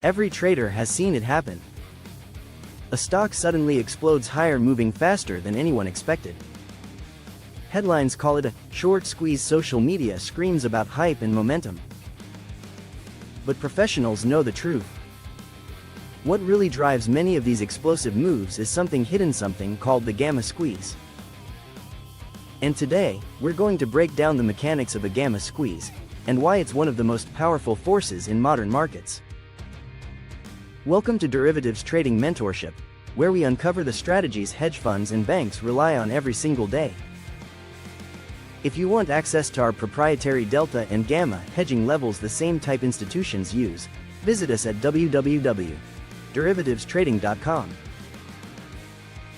Every trader has seen it happen. A stock suddenly explodes higher, moving faster than anyone expected. Headlines call it a short squeeze, social media screams about hype and momentum. But professionals know the truth. What really drives many of these explosive moves is something hidden, something called the gamma squeeze. And today, we're going to break down the mechanics of a gamma squeeze, and why it's one of the most powerful forces in modern markets. Welcome to Derivatives Trading Mentorship, where we uncover the strategies hedge funds and banks rely on every single day. If you want access to our proprietary delta and gamma hedging levels the same type institutions use, visit us at www.derivativestrading.com.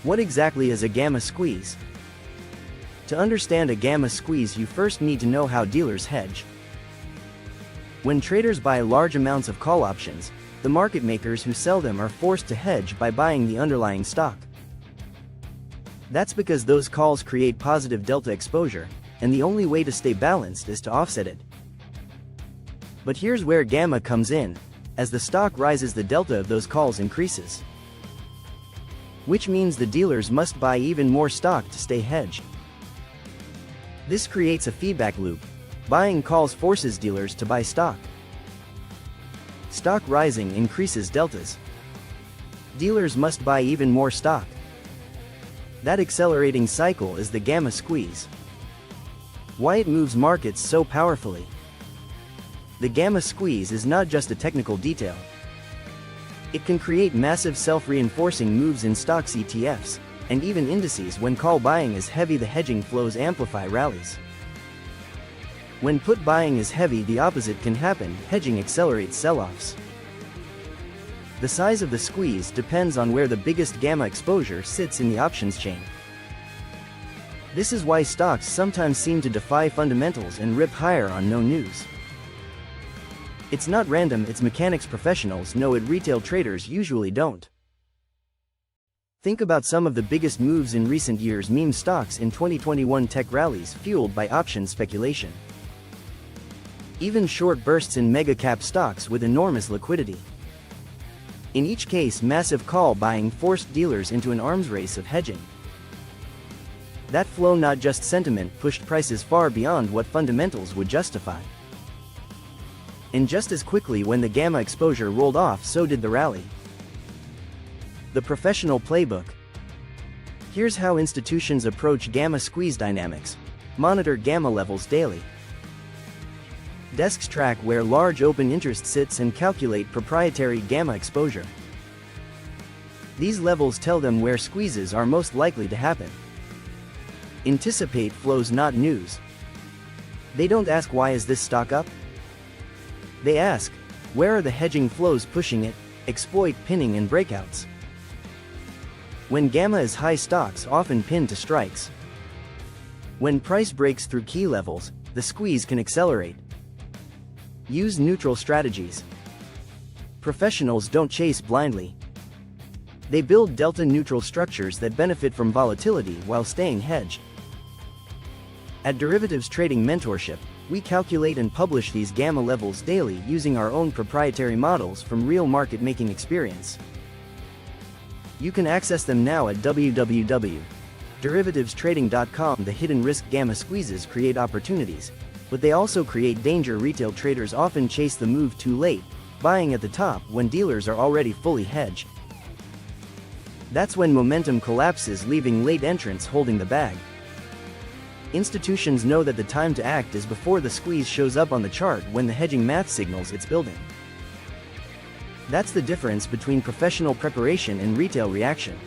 What exactly is a gamma squeeze? To understand a gamma squeeze, you first need to know how dealers hedge. When traders buy large amounts of call options, the market makers who sell them are forced to hedge by buying the underlying stock. That's because those calls create positive delta exposure, and the only way to stay balanced is to offset it. But here's where gamma comes in. As the stock rises, the delta of those calls increases, which means the dealers must buy even more stock to stay hedged. This creates a feedback loop. Buying calls forces dealers to buy stock. Stock rising increases deltas. Dealers must buy even more stock. That accelerating cycle is the gamma squeeze. Why it moves markets so powerfully? The gamma squeeze is not just a technical detail. It can create massive self-reinforcing moves in stocks, ETFs, and even indices. When call buying is heavy, the hedging flows amplify rallies. When put buying is heavy, the opposite can happen. Hedging accelerates sell-offs. The size of the squeeze depends on where the biggest gamma exposure sits in the options chain. This is why stocks sometimes seem to defy fundamentals and rip higher on no news. It's not random, it's mechanics. Professionals know it, retail traders usually don't. Think about some of the biggest moves in recent years. Meme stocks in 2021, tech rallies fueled by options speculation. Even short bursts in mega-cap stocks with enormous liquidity. In each case, massive call buying forced dealers into an arms race of hedging. That flow, not just sentiment, pushed prices far beyond what fundamentals would justify. And just as quickly, when the gamma exposure rolled off, so did the rally. The professional playbook. Here's how institutions approach gamma squeeze dynamics. Monitor gamma levels daily. Desks track where large open interest sits and calculate proprietary gamma exposure. These levels tell them where squeezes are most likely to happen. Anticipate flows, not news. They don't ask, why is this stock up? They ask, where are the hedging flows pushing it? Exploit pinning and breakouts. When gamma is high, stocks often pin to strikes. When price breaks through key levels, the squeeze can accelerate. Use neutral strategies. Professionals don't chase blindly. They build delta-neutral structures that benefit from volatility while staying hedged. At Derivatives Trading Mentorship, we calculate and publish these gamma levels daily using our own proprietary models from real market-making experience. You can access them now at www.derivativestrading.com. The hidden risk: gamma squeezes create opportunities, but they also create danger. Retail traders often chase the move too late, buying at the top when dealers are already fully hedged. That's when momentum collapses, leaving late entrants holding the bag. Institutions know that the time to act is before the squeeze shows up on the chart, when the hedging math signals it's building. That's the difference between professional preparation and retail reaction.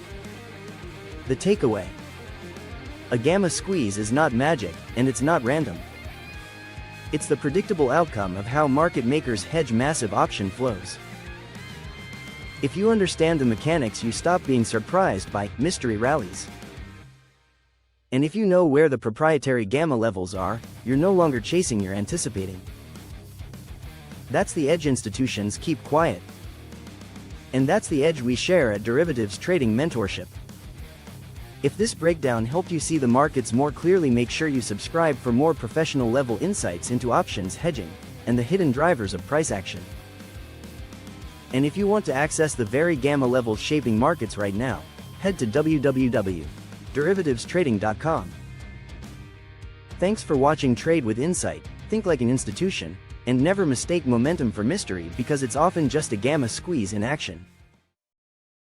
The takeaway: a gamma squeeze is not magic, and it's not random. It's the predictable outcome of how market makers hedge massive option flows. If you understand the mechanics, you stop being surprised by mystery rallies. And if you know where the proprietary gamma levels are, you're no longer chasing, you're anticipating. That's the edge institutions keep quiet. And that's the edge we share at Derivatives Trading Mentorship. If this breakdown helped you see the markets more clearly, make sure you subscribe for more professional level insights into options hedging and the hidden drivers of price action. And if you want to access the very gamma levels shaping markets right now, head to www.derivativestrading.com. Thanks for watching Trade with Insight. Think like an institution, and never mistake momentum for mystery, because it's often just a gamma squeeze in action.